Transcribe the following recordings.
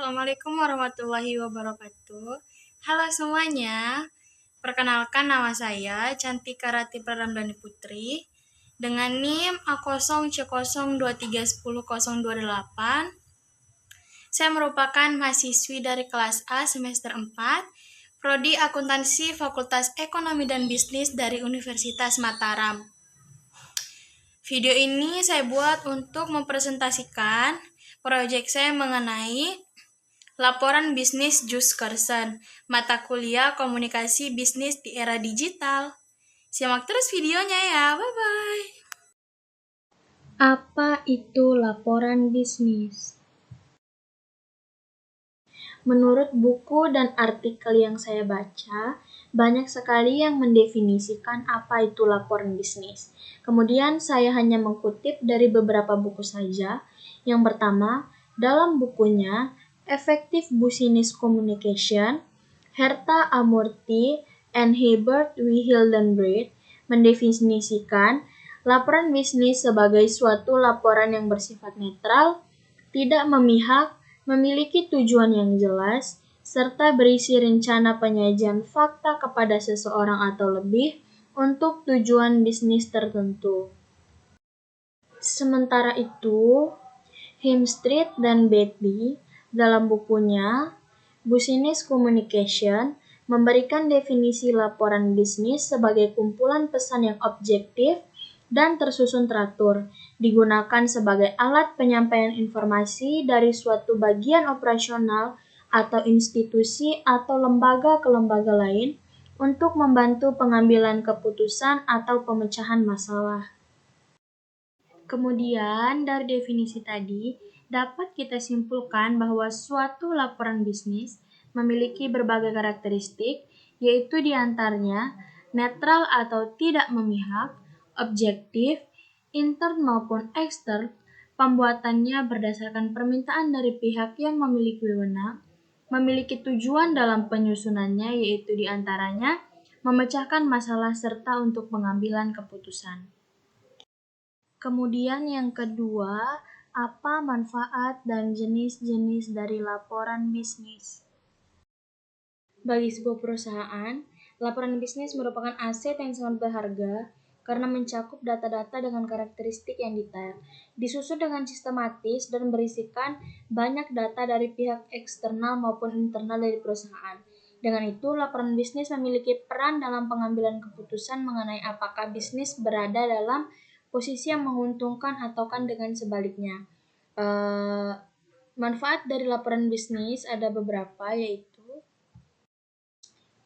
Assalamualaikum warahmatullahi wabarakatuh. Halo semuanya, perkenalkan nama saya Cantika Rati Pradamdani Putri dengan NIM A0C023100028. Saya merupakan mahasiswi dari kelas A semester 4, Prodi Akuntansi Fakultas Ekonomi dan Bisnis dari Universitas Mataram. Video ini saya buat untuk mempresentasikan proyek saya mengenai laporan bisnis Juskersen, mata kuliah komunikasi bisnis di era digital. Simak terus videonya ya, bye-bye. Apa itu laporan bisnis? Menurut buku dan artikel yang saya baca, banyak sekali yang mendefinisikan apa itu laporan bisnis. Kemudian saya hanya mengutip dari beberapa buku saja. Yang pertama, dalam bukunya Effective Business Communication, Herta Amurti and Herbert W. Hildenbrand mendefinisikan laporan bisnis sebagai suatu laporan yang bersifat netral, tidak memihak, memiliki tujuan yang jelas, serta berisi rencana penyajian fakta kepada seseorang atau lebih untuk tujuan bisnis tertentu. Sementara itu, Hemstreet dan Beatty dalam bukunya Business Communication memberikan definisi laporan bisnis sebagai kumpulan pesan yang objektif dan tersusun teratur, digunakan sebagai alat penyampaian informasi dari suatu bagian operasional atau institusi atau lembaga ke lembaga lain untuk membantu pengambilan keputusan atau pemecahan masalah. Kemudian, dari definisi tadi, dapat kita simpulkan bahwa suatu laporan bisnis memiliki berbagai karakteristik, yaitu diantaranya netral atau tidak memihak, objektif, intern maupun ekstern, pembuatannya berdasarkan permintaan dari pihak yang memiliki wewenang, memiliki tujuan dalam penyusunannya, yaitu diantaranya memecahkan masalah serta untuk pengambilan keputusan. Kemudian yang kedua, apa manfaat dan jenis-jenis dari laporan bisnis? Bagi sebuah perusahaan, laporan bisnis merupakan aset yang sangat berharga karena mencakup data-data dengan karakteristik yang detail, disusun dengan sistematis dan berisikan banyak data dari pihak eksternal maupun internal dari perusahaan. Dengan itu, laporan bisnis memiliki peran dalam pengambilan keputusan mengenai apakah bisnis berada dalam posisi yang menguntungkan ataukan dengan sebaliknya. Manfaat dari laporan bisnis ada beberapa, yaitu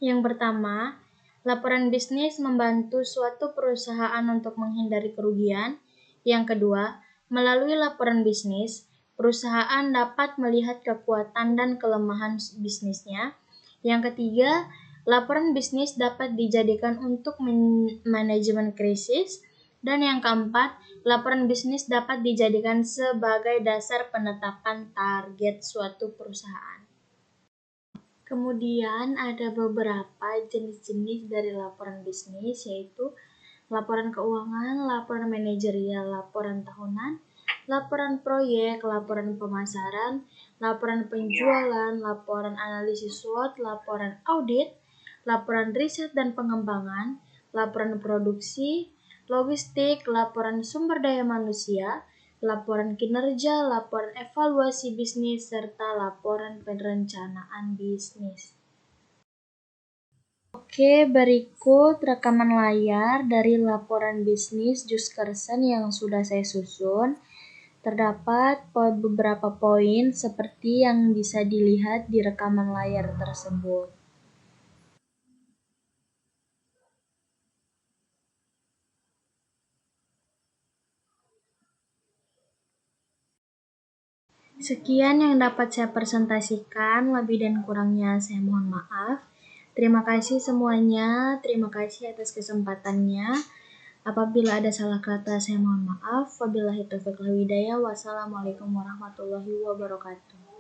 yang pertama, laporan bisnis membantu suatu perusahaan untuk menghindari kerugian. Yang kedua, melalui laporan bisnis, perusahaan dapat melihat kekuatan dan kelemahan bisnisnya. Yang ketiga, laporan bisnis dapat dijadikan untuk manajemen krisis. Dan yang keempat, laporan bisnis dapat dijadikan sebagai dasar penetapan target suatu perusahaan. Kemudian ada beberapa jenis-jenis dari laporan bisnis, yaitu laporan keuangan, laporan manajerial, laporan tahunan, laporan proyek, laporan pemasaran, laporan penjualan, laporan analisis SWOT, laporan audit, laporan riset dan pengembangan, laporan produksi, logistik, laporan sumber daya manusia, laporan kinerja, laporan evaluasi bisnis, serta laporan perencanaan bisnis. Oke, berikut rekaman layar dari laporan bisnis Juskersen yang sudah saya susun. Terdapat beberapa poin seperti yang bisa dilihat di rekaman layar tersebut. Sekian yang dapat saya presentasikan, lebih dan kurangnya saya mohon maaf. Terima kasih semuanya, terima kasih atas kesempatannya. Apabila ada salah kata, saya mohon maaf. Wabillahi taufiq wal hidayah. Wassalamualaikum warahmatullahi wabarakatuh.